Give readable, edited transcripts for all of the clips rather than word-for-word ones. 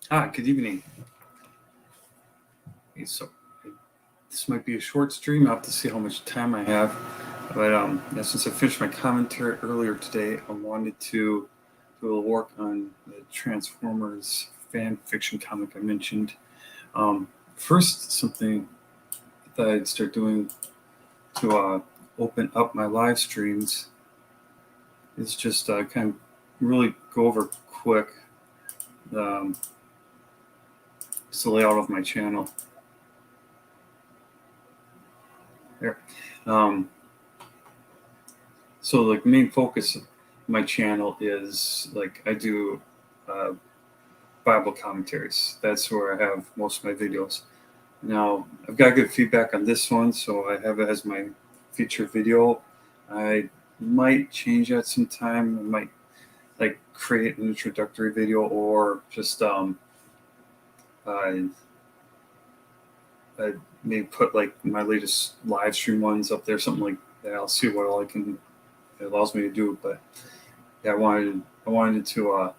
Good evening. Okay, so this might be a short stream. I'll have to see how much time I have. But since I finished my commentary earlier today, I wanted to do a little work on the Transformers fan fiction comic I mentioned. First, something that I'd start doing to open up my live streams is just kind of really go over quick um, just the layout of my channel. There. So like the main focus of my channel is like I do Bible commentaries. That's where I have most of my videos. Now I've got good feedback on this one, so I have it as my feature video. I might change that sometime. I might like create an introductory video or just I may put like my latest live stream ones up there, something like that. I'll see what all it allows me to do. But yeah, I wanted to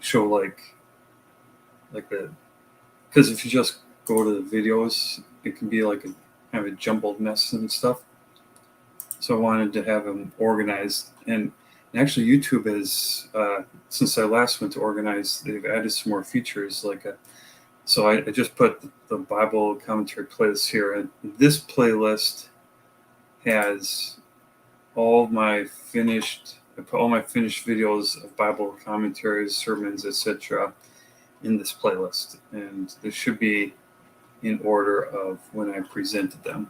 show like the, because if you just go to the videos, it can be like a kind of a jumbled mess and stuff. So I wanted to have them organized, and actually YouTube has since I last went to organize, they've added some more features like a. So I just put the Bible commentary playlist here, and this playlist has all my finished. I put all my finished videos of Bible commentaries, sermons, etc. in this playlist, and this should be in order of when I presented them.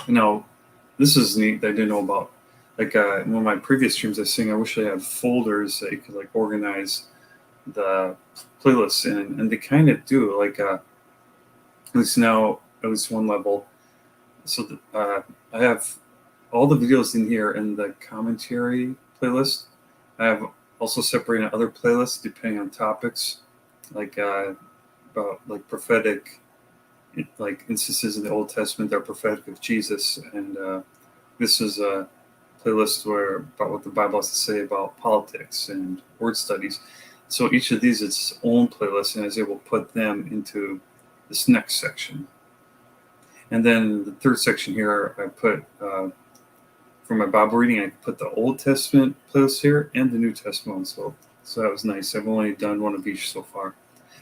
Now, this is neat that I didn't know about. Like in one of my previous streams, I was saying I wish I had folders that you could like organize the playlists in, and they kind of do. Like at least now, at least one level. So I have all the videos in here in the commentary playlist. I have also separated other playlists depending on topics, like about like prophetic, like instances in the Old Testament that are prophetic of Jesus, and this is a playlist where about what the Bible has to say about politics and word studies. So each of these is its own playlist, and I was able to put them into this next section. And then the third section here, I put for my Bible reading, I put the Old Testament playlist here and the New Testament one. So that was nice. I've only done one of each so far.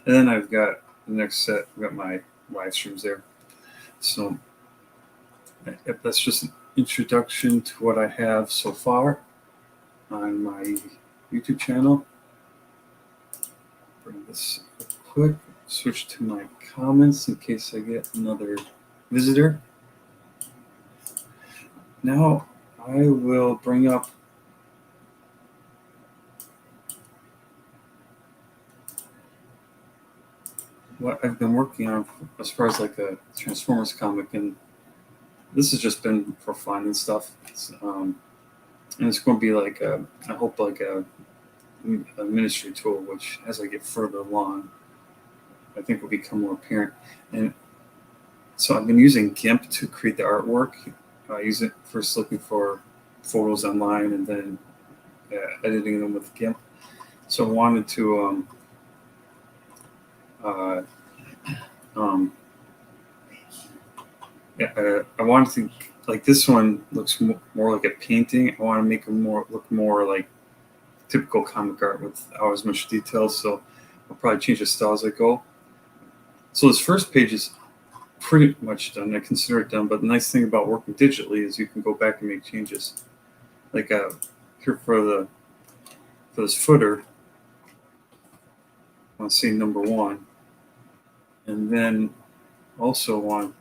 And then I've got the next set, I've got my live streams there. So that's just an introduction to what I have so far on my YouTube channel. Bring this up quick, switch to my comments in case I get another visitor. Now I will bring up what I've been working on as far as like a Transformers comic, and this has just been for fun and stuff. And it's going to be like I hope like a ministry tool, which as I get further along, I think will become more apparent. And so I've been using GIMP to create the artwork. I use it first looking for photos online and then editing them with GIMP. So I wanted to I wanted to, like, this one looks more like a painting. I want to make it look more like typical comic art without as much detail. So I'll probably change the style as I go. So this first page is pretty much done. I consider it done. But the nice thing about working digitally is you can go back and make changes. Like here for this footer, I want to say number 1, and then also want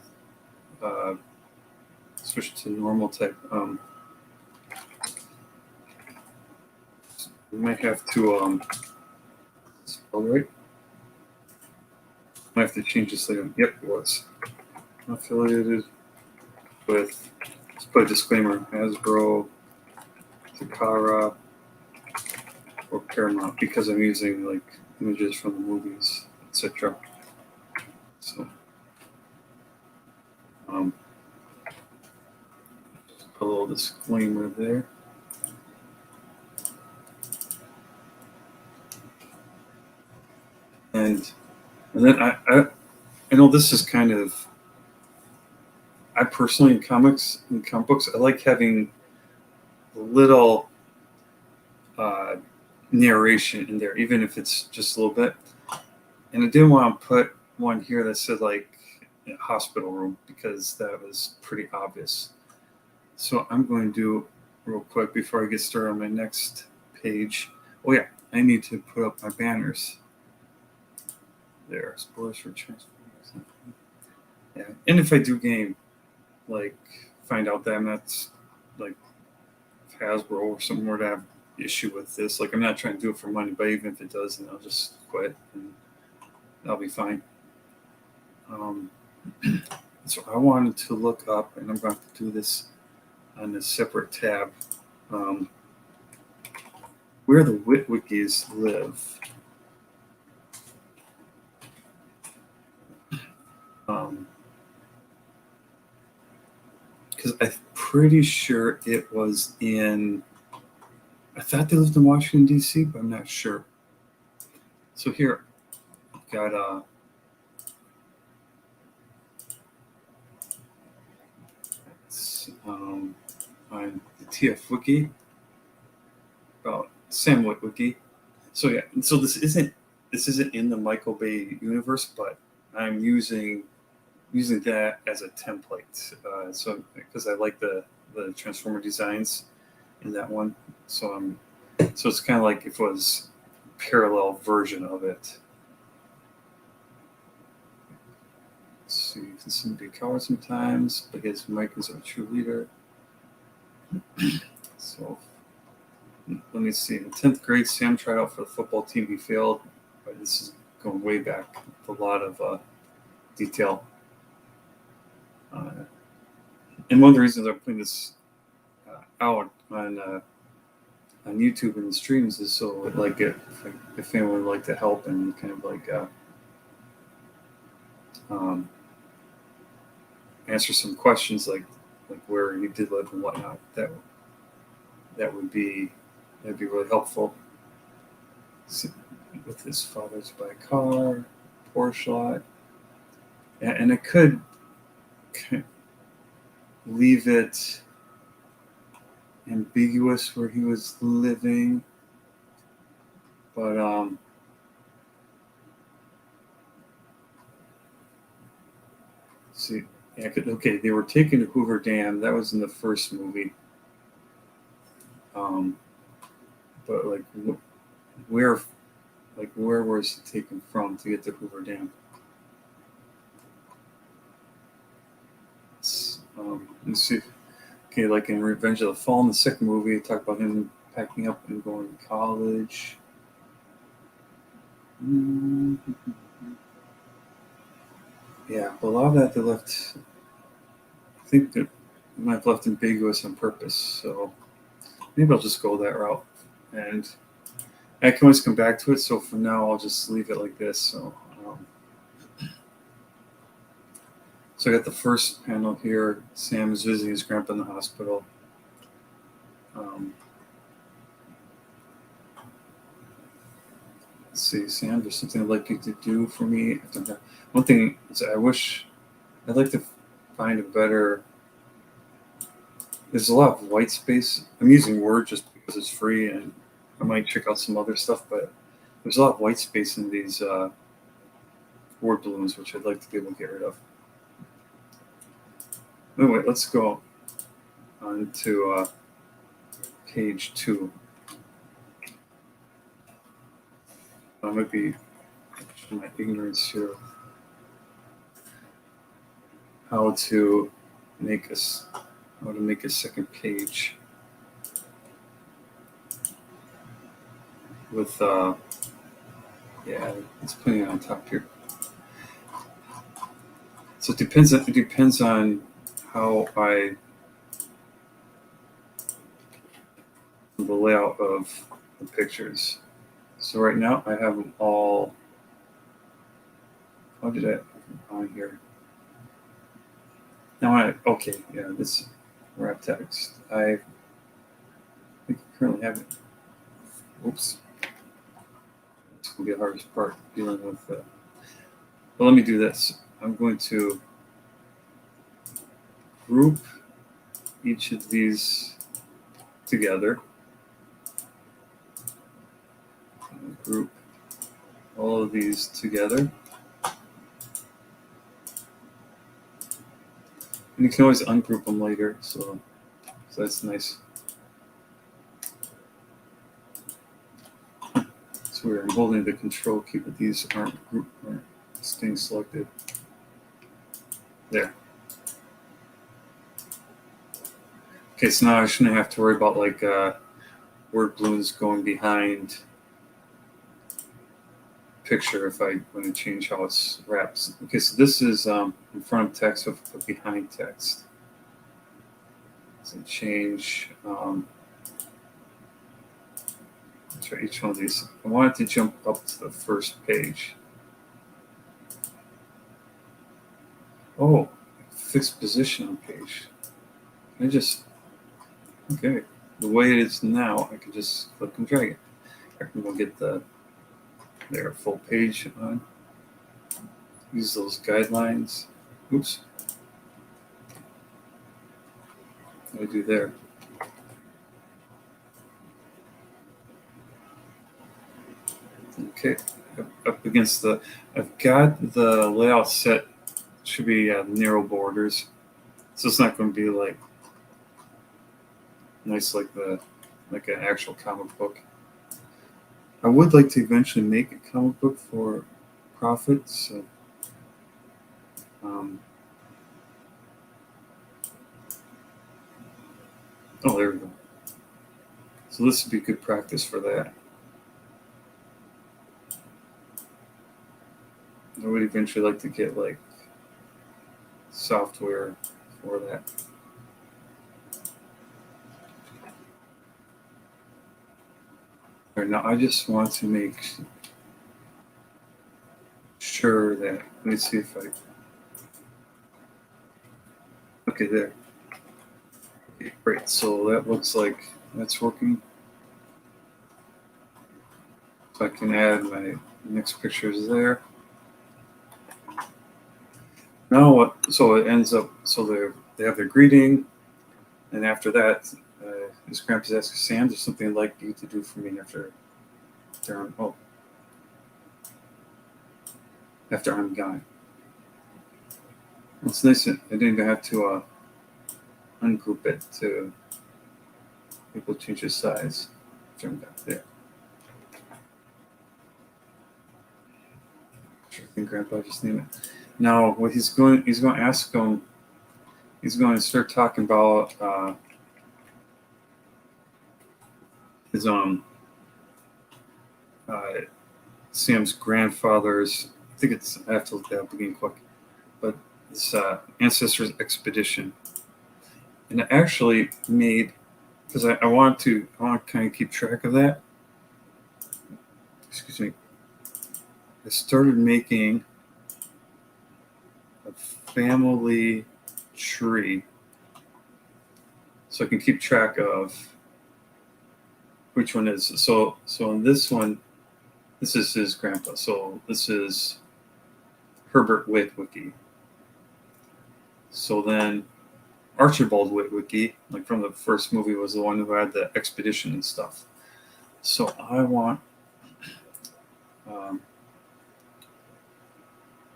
switch to normal type. We might have to spell right. I have to change this later. Yep, it was affiliated with. Let's put a disclaimer: Hasbro, Takara, or Paramount, because I'm using like images from the movies, etc. So, a little disclaimer there. and then I know this is kind of, I personally in comics and comic books, I like having a little narration in there, even if it's just a little bit. And I didn't want to put one here that said like hospital room because that was pretty obvious. So I'm going to do real quick before I get started on my next page. Oh yeah, I need to put up my banners. There, spoilers for Transformers. Yeah, and if I do game, like find out that I'm not like Hasbro or something were to have issue with this, like I'm not trying to do it for money, but even if it does, then I'll just quit and I'll be fine. So I wanted to look up, and I'm going to do this on a separate tab, where the Witwickies live. Because I'm pretty sure it was in, I thought they lived in Washington, D.C., but I'm not sure. So here, I've got on the TF Wiki about Sam Witwicky. So yeah, so this isn't in the Michael Bay universe, but I'm using that as a template. So because I like the Transformer designs in that one, so it's kind of like if it was a parallel version of it. So you can see him be a coward sometimes, but his Mike is a true leader. So let me see. In 10th grade, Sam tried out for the football team. He failed. But this is going way back with a lot of detail. And one of the reasons I'm putting this out on YouTube and the streams is so like if anyone would like to help and kind of like answer some questions like where you did live and whatnot, that'd be really helpful. With his father's by car, Porsche lot, and I could leave it ambiguous where he was living, but see, yeah, okay, they were taken to Hoover Dam. That was in the first movie. But like where was he taken from to get to Hoover Dam? Let's see. Okay, like in Revenge of the Fallen, the second movie, they talk about him packing up and going to college. Yeah, but a lot of that they left. I think they might have left ambiguous on purpose. So maybe I'll just go that route, and I can always come back to it. So for now, I'll just leave it like this. So I got the first panel here. Sam is visiting his grandpa in the hospital. Let's see, Sam, there's something I'd like you to do for me. One thing is I wish I'd like to find a better. There's a lot of white space. I'm using Word just because it's free, and I might check out some other stuff, but there's a lot of white space in these word balloons, which I'd like to be able to get rid of. Anyway, let's go on to page 2. I might be my ignorance here. How to make a second page with yeah, it's putting it on top here. So it depends on how I the layout of the pictures. So right now I have them all. How did I have them on here? Now okay, yeah, this wrap text. I think I currently have it. Oops. going to be the hardest part, dealing with that. But let me do this. I'm going to group each of these together. Group all of these together. And you can always ungroup them later, so that's nice. So we're holding the control key, but these aren't staying selected. There. Okay, so now I shouldn't have to worry about like word balloons going behind picture if I want to change how it's wrapped. Okay, so this is in front of text with behind text. So change try each one of these. I want it to jump up to the first page. Oh, fixed position on page. I just okay. The way it is now, I can just click and drag it. I can go get their full page on. Use those guidelines. Oops. What do I do there? Okay, up against I've got the layout set. Should be narrow borders, so it's not going to be like nice like an actual comic book. I would like to eventually make a comic book for profit. So, oh, there we go. So this would be good practice for that. I would eventually like to get like software for that. Now I just want to make sure that, let me see if okay, there. Okay, great. So that looks like that's working. So I can add my next pictures there. Now what? So it ends up. So they have their greeting, and after that, his grandpa's asking Sam, "There's something I'd like you to do for me after I'm gone." It's nice. I didn't even have to ungroup it to be able to change the size. Turn back there. I think Grandpa just named it. Now, what he's going to ask him. He's going to start talking about his Sam's grandfather's. I think it's. I have to look that up again quick, but this ancestors expedition, and I actually made because I want to kind of keep track of that. Excuse me. I started making a family tree so I can keep track of which one is. So in this one, this is his grandpa. So this is Herbert Witwicky. So then Archibald Witwicky, like from the first movie, was the one who had the expedition and stuff. So I want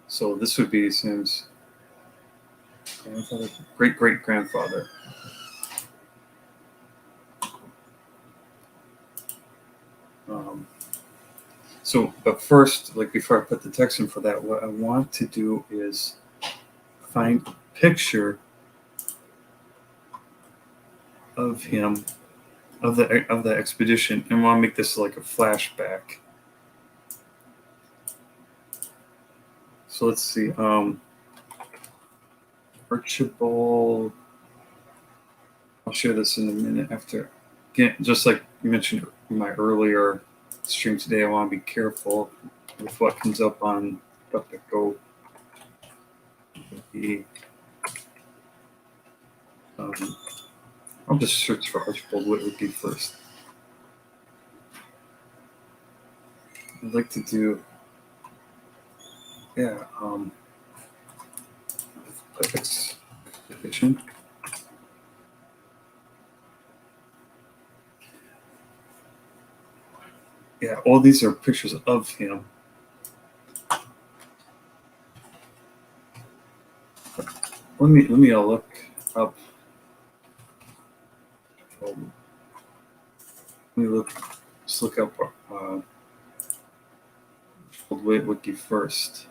so this would be Sam's grandfather, great-great-grandfather. But first, like before I put the text in for that, what I want to do is find a picture of him, of the expedition, and I want to make this like a flashback. So let's see. Archibald. I'll share this in a minute after. Again, just like you mentioned in my earlier stream today, I want to be careful with what comes up on DuckDuckGo. I'll just search for Archibald Whitworthy first. I'd like to do, yeah, expedition. Yeah, all these are pictures of him. Let me look up. Let me just look up Old Wiki first.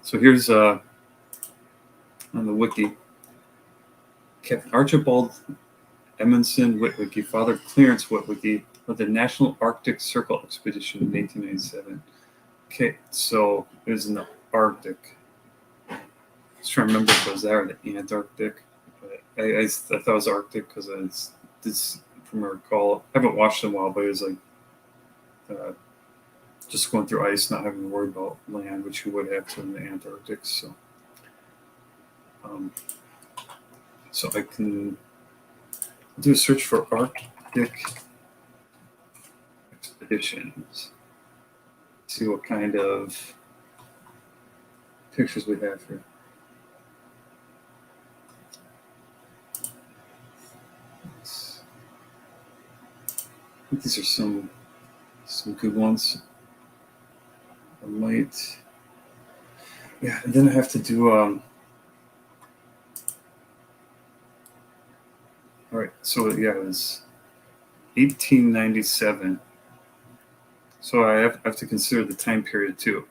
So here's on the wiki, Captain Archibald Edmondson Witwicky, Father Clarence Witwicky, led the National Arctic Circle Expedition in 1897. Okay, so it was in the Arctic. I was trying to remember if it was there or the Antarctic. But I thought it was Arctic because it's this, from what I recall. I haven't watched it in a while, but it was like just going through ice, not having to worry about land, which you would have to in the Antarctic. So I can do a search for Arctic expeditions. See what kind of pictures we have here. I think these are some good ones. I might, yeah. And then I have to do all right. So yeah, it was 1897. So I have to consider the time period too.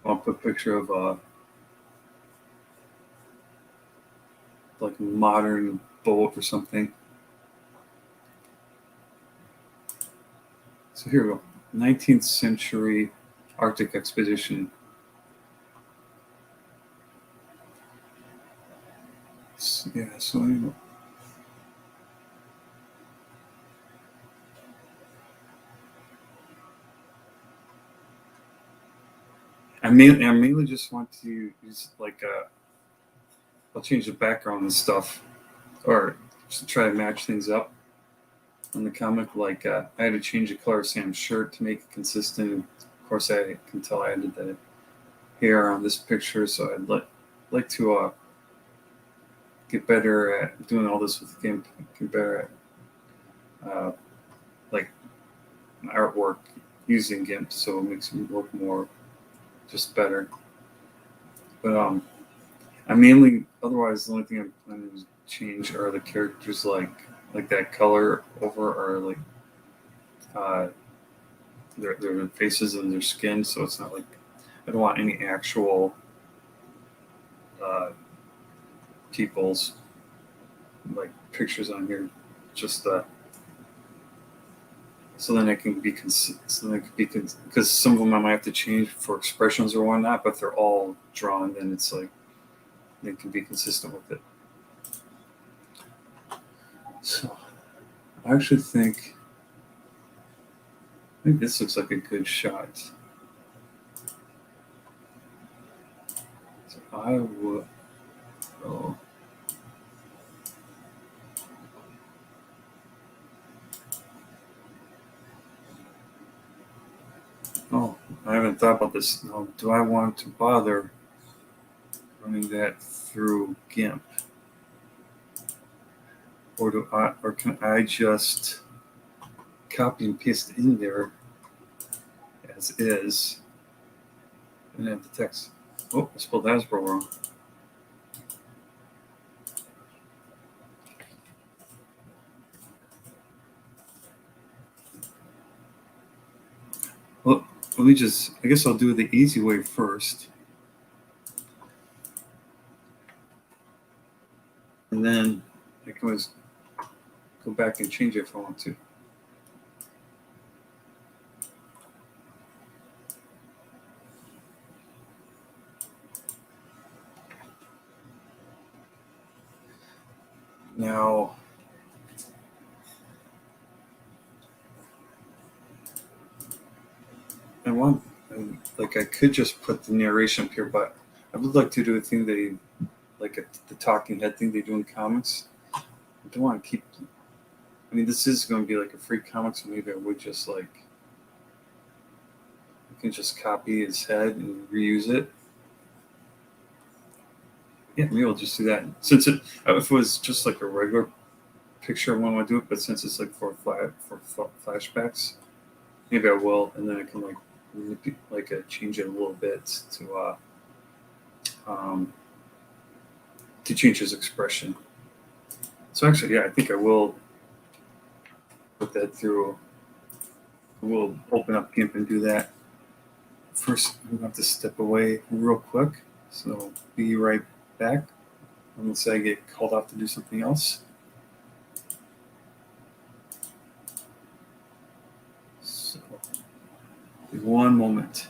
I'll put a picture of like a modern boat or something. So here we go. 19th century Arctic expedition. Yeah, so anyway. I mainly just want to use like I'll change the background and stuff, or just try to match things up on the comic. Like I had to change the color of Sam's shirt to make it consistent. Of course, I can tell I added the hair on this picture, so I'd like to get better at doing all this with the game. Get better at like artwork using GIMP, so it makes me look more just better. But I mainly, otherwise, the only thing I'm planning to change are the characters, like that color over, or like uh, their faces and their skin. So it's not like I don't want any actual people's like pictures on here. Just so then it can be because some of them I might have to change for expressions or whatnot, but if they're all drawn, then it's like they can be consistent with it. So I actually think this looks like a good shot. So I would go. Oh, I haven't thought about this. Now, do I want to bother running that through GIMP, or can I just copy and paste it in there as is, and add the text? Oh, I spelled Hasbro wrong. Well, let me just. I guess I'll do the easy way first, and then I can always go back and change it if I want to. Now, I want, like, I could just put the narration up here, but I would like to do a thing the talking head thing they do in comics. I don't want to keep. I mean, this is going to be like a free comic, so maybe I would just like I can just copy his head and reuse it. Yeah, maybe I'll just do that. Since if it was just like a regular picture, I want to do it, but since it's like for flashbacks, maybe I will, and then I can change it a little bit um, to change his expression. So actually, yeah, I think I will put that through. We'll open up GIMP and do that. First, I'm going to have to step away real quick, so be right back unless I get called off to do something else. So, one moment.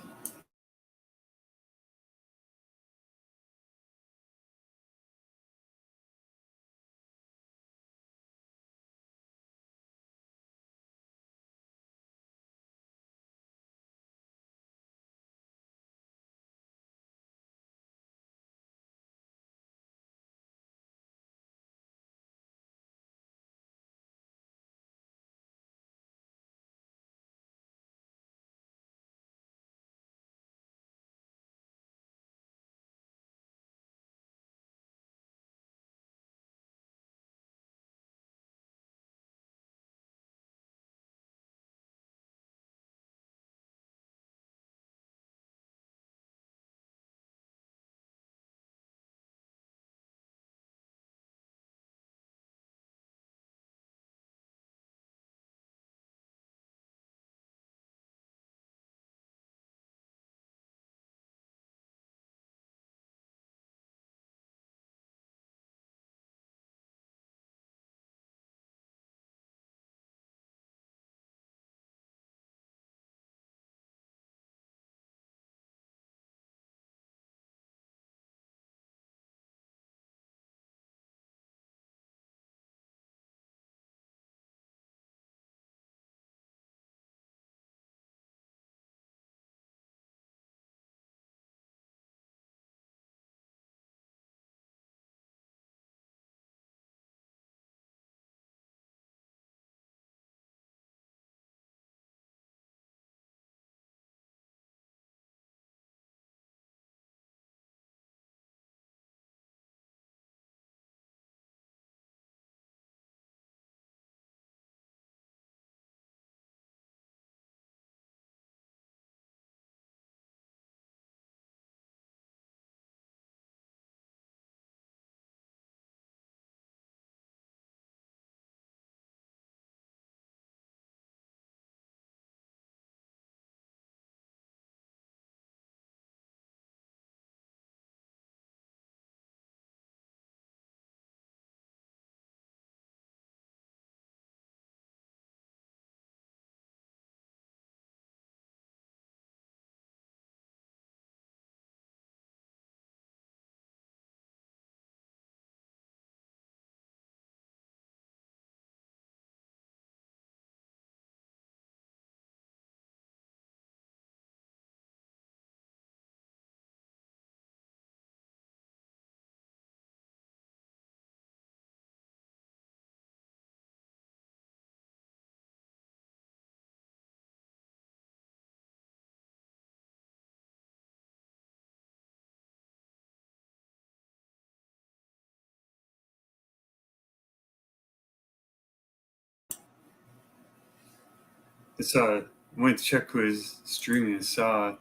I went to check who is streaming. I saw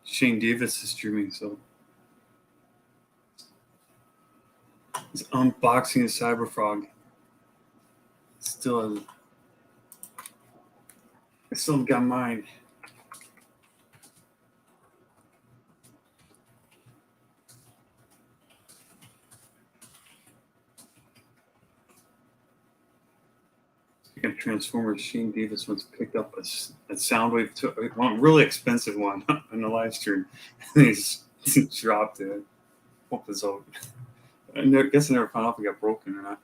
Shane Davis is streaming, so he's unboxing a Cyberfrog. Still, I still got mine. Speaking of Transformers, Shane Davis once picked up a Soundwave, one really expensive one on the live stream, and he's dropped it. Hope it's out. I guess I never found out if it got broken or not.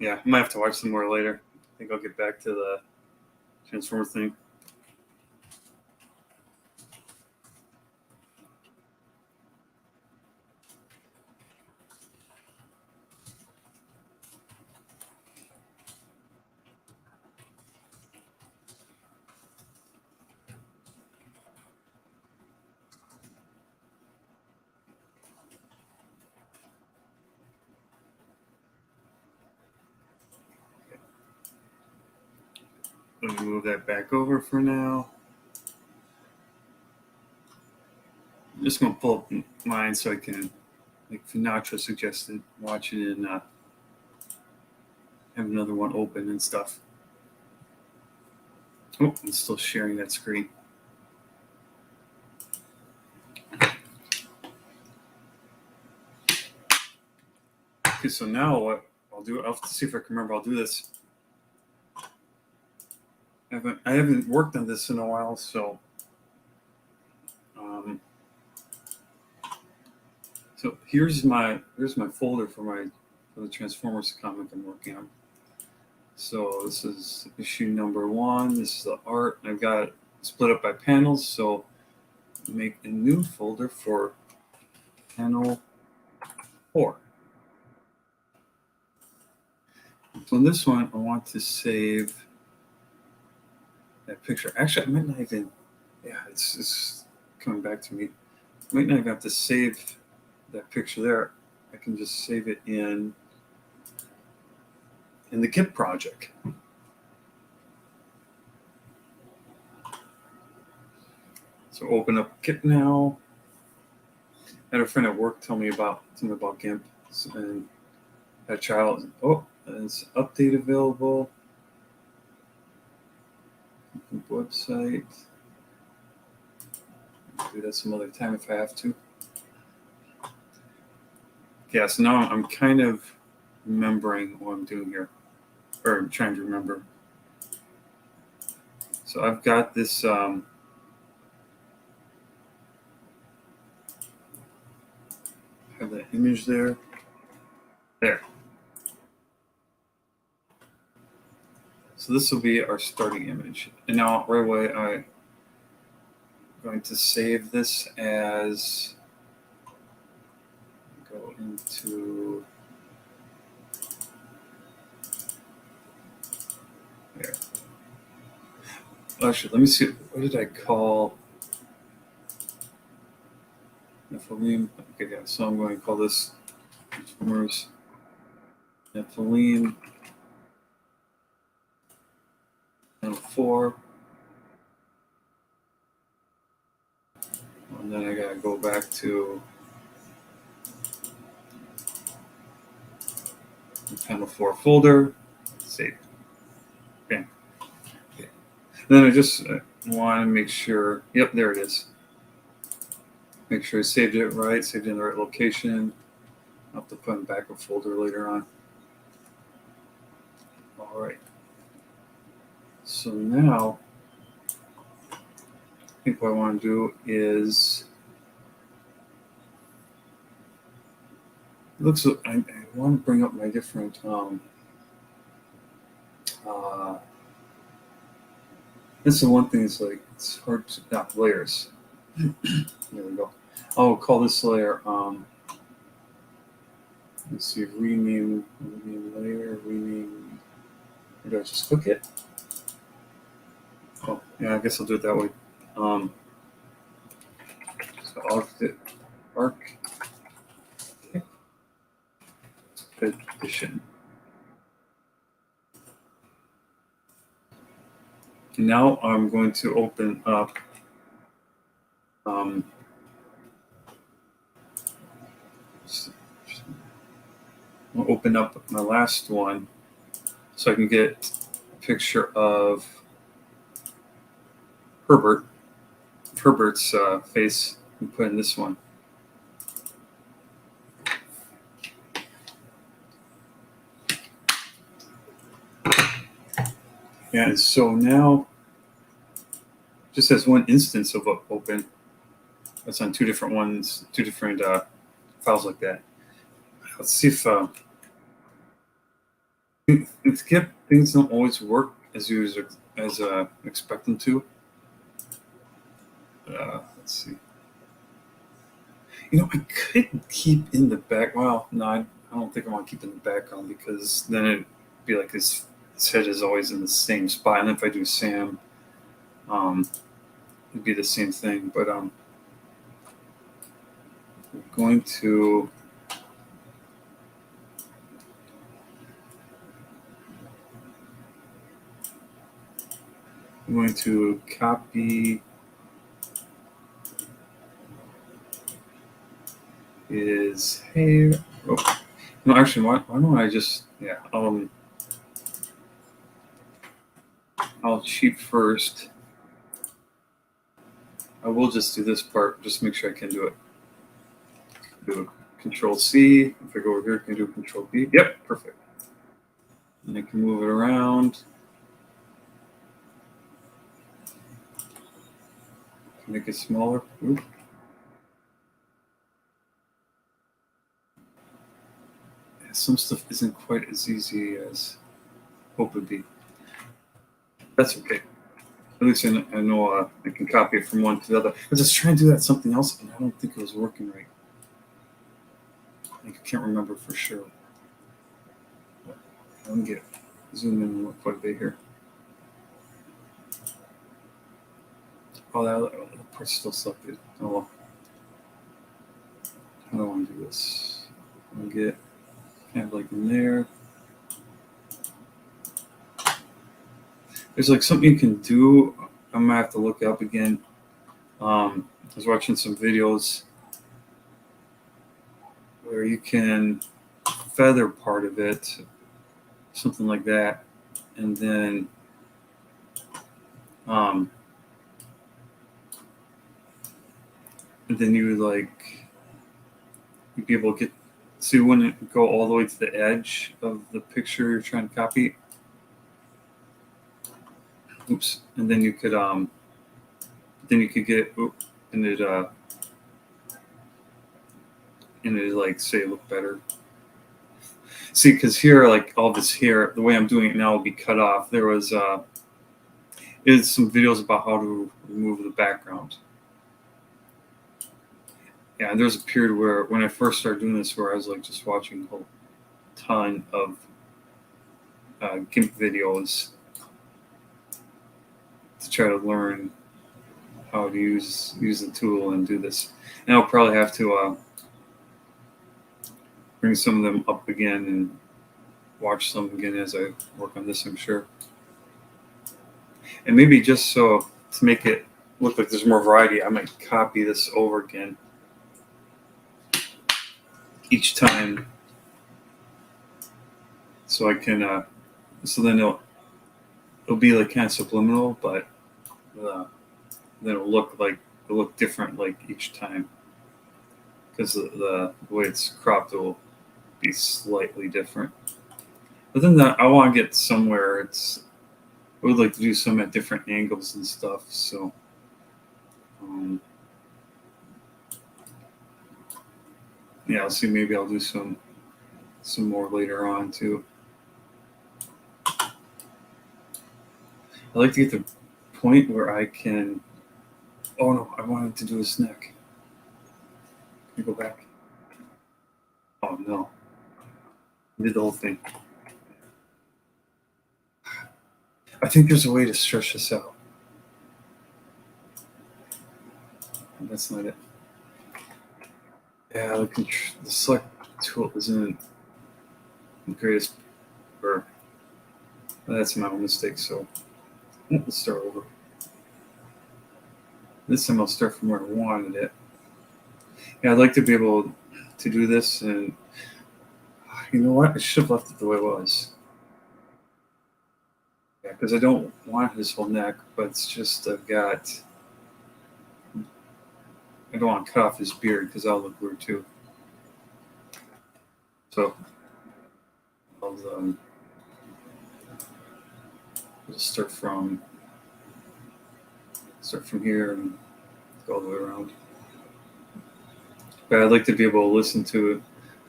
Yeah, I might have to watch some more later. I think I'll get back to the Transformer thing. Let me move that back over for now. I'm just going to pull up mine so I can, like Finatra suggested, watch it and have another one open and stuff. Oh, I'm still sharing that screen. Okay, so now what I'll do, I'll have to see if I can remember. I'll do this. I haven't worked on this in a while, so so here's my folder for the Transformers comic I'm working on. So this is issue number 1. This is the art. I've got it split up by panels, so make a new folder for panel 4. So in this one, I want to save that picture. Actually, I might not even. Yeah, it's coming back to me. I might not even have to save that picture there. I can just save it in the GIMP project. So open up GIMP now. I had a friend at work tell me about something about GIMP, and had a child. Oh, it's update available. Website. Do that some other time if I have to. Yeah, so now I'm kind of remembering what I'm doing here, or I'm trying to remember. So I've got this. Have that image there. There. So this will be our starting image. And now right away I'm going to save this as, go into there. Actually, let me see, what did I call Nephilim? Okay, yeah, so I'm going to call this Transformers Nephilim 4. And then I gotta go back to the panel 4 folder, save. Okay. Then I just want to make sure, yep, there it is. Make sure I saved it right, saved it in the right location. I'll have to put in back a folder later on. All right. So now, I think what I want to do is, it looks like I want to bring up my different that's the one thing, is like it's hard to layers. There we go. I'll call this layer let's see, rename layer, rename. Or do I just click it? Oh, yeah, I guess I'll do it that way. So arc edition. And now I'm going to open up I'll open up my last one so I can get a picture of Herbert's face, and put in this one. Yeah, and so now just has one instance of open. That's on 2 different ones, 2 different files like that. Let's see if It's kept things don't always work as you expect them to. Let's see. I could keep in the back. Well, no, I don't think I want to keep in the background because then it'd be like his head is always in the same spot. And if I do Sam, um, it'd be the same thing. But I'm going to. I'm going to copy his hair. Oh, no, actually, why don't I just I'll cheat first. I will just do this part, just make sure I can do it. Do Control C. If I go over here, I can do Control B. Yep, perfect. And I can move it around. Make it smaller. Oop. Yeah, some stuff isn't quite as easy as hope would be. That's okay. At least I know I can copy it from one to the other. I was just trying to do that something else, and I don't think it was working right. I can't remember for sure. But I can get zoom in quite a bit here. Oh, that part's still selected. Oh well. How do I want to do this? I'm gonna get kind of like in there. There's like something you can do. I'm gonna have to look up again. I was watching some videos where you can feather part of it, something like that, and then you'd be able to get, so you wouldn't go all the way to the edge of the picture you're trying to copy. Oops. And then you could get and it like say look better. See, because here, like all this here, the way I'm doing it now will be cut off. There was some videos about how to remove the background. Yeah, and there's a period where when I first started doing this, where I was like just watching a whole ton of GIMP videos to try to learn how to use the tool and do this. And I'll probably have to bring some of them up again and watch some again as I work on this, I'm sure. And maybe just so to make it look like there's more variety, I might copy this over again each time, so I can so then it'll be like kind of subliminal, but then it'll look different like each time, because the way it's cropped will be slightly different. But then I want to get somewhere I would like to do some at different angles and stuff, so yeah, I'll see. Maybe I'll do some more later on too. I like to get the point where I can. Oh no, I wanted to do his neck. Can you go back? Oh no, I did the whole thing. I think there's a way to stretch this out. That's not it. Yeah, the select tool isn't the greatest. Or that's my own mistake. So let's start over. This time I'll start from where I wanted it. Yeah, I'd like to be able to do this, and you know what? I should have left it the way it was. Yeah, because I don't want his whole neck, but it's just I don't want to cut off his beard because that'll look weird too. So I'll just start from here and go all the way around. But I'd like to be able to listen to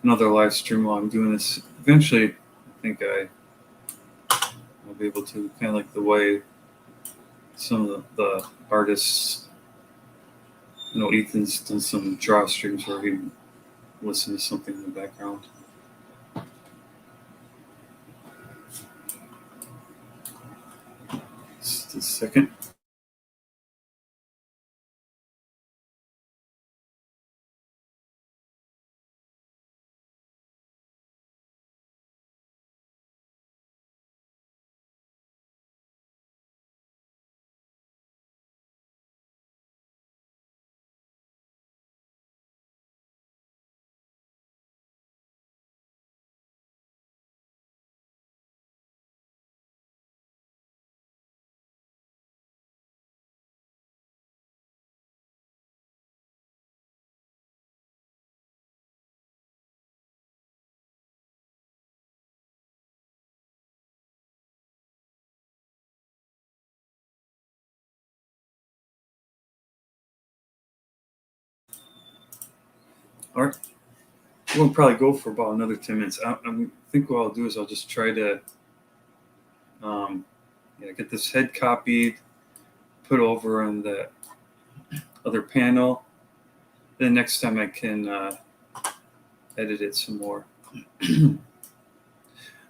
another live stream while I'm doing this. Eventually, I think I I'll be able to kind of like the way some of the artists, Ethan's done some draw streams where he listens to something in the background. Just a second. All right. We'll probably go for about another 10 minutes. I think what I'll do is I'll just try to get this head copied, put over on the other panel. Then next time I can edit it some more.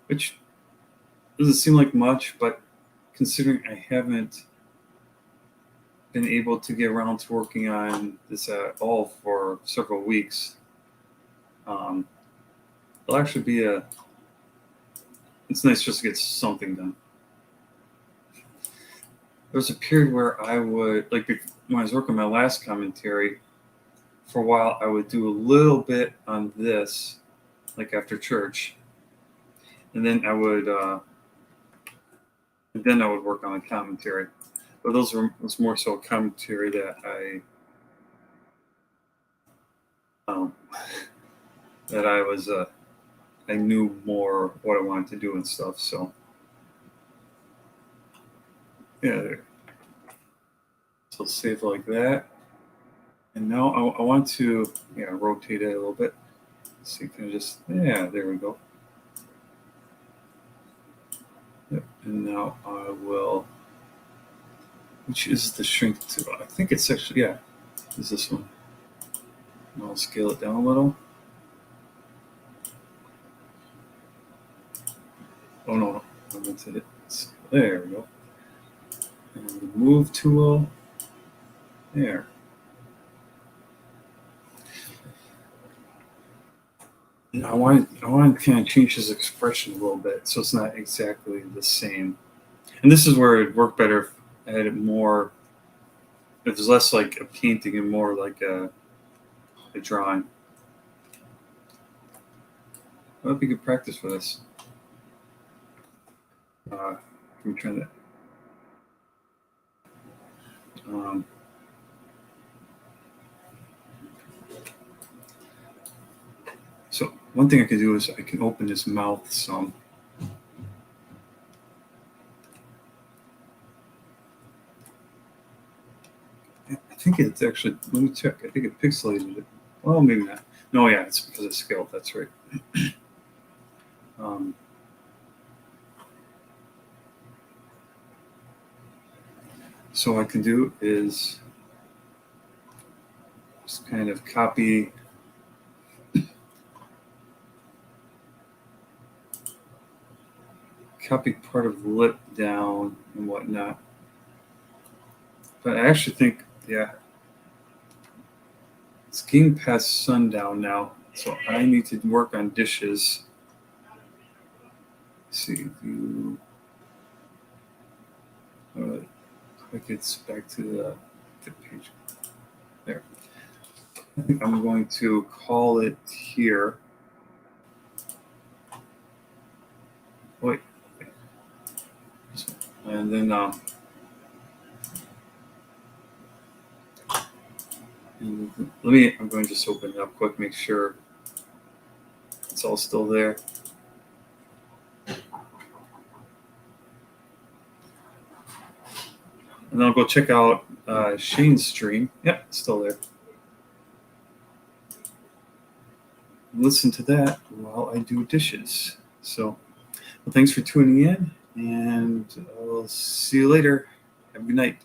Which doesn't seem like much, but considering I haven't been able to get around to working on this at all for several weeks, it'll actually be it's nice just to get something done. There was a period where I would, like when I was working on my last commentary, for a while I would do a little bit on this, like after church, and then I would work on a commentary. But was more so a commentary that I knew more what I wanted to do and stuff. So yeah, so save like that. And now I want to rotate it a little bit. So you can there we go. Yep. And now I will, which is the shrink to? I think it's actually is this one. And I'll scale it down a little. Oh no, I meant to hit. There we go. And the move tool. There. And I want to kind of change his expression a little bit, so it's not exactly the same. And this is where it'd work better if I had it more. If it was less like a painting and more like a drawing. I hope you could practice for this. Let me try that. So one thing I can do is I can open his mouth some. I think it's actually, let me check. I think it pixelated it. Well, maybe not. No, yeah, it's because of scale. That's right. So what I can do is just kind of copy part of the lip down and whatnot. But I actually think, it's getting past sundown now, so I need to work on dishes. Let's see, click it's back to the page. There. I think I'm going to call it here. Wait. And then I'm going to just open it up quick, make sure it's all still there. And then I'll go check out Shane's stream. Yep, it's still there. Listen to that while I do dishes. So, well, thanks for tuning in, And I'll see you later. Have a good night.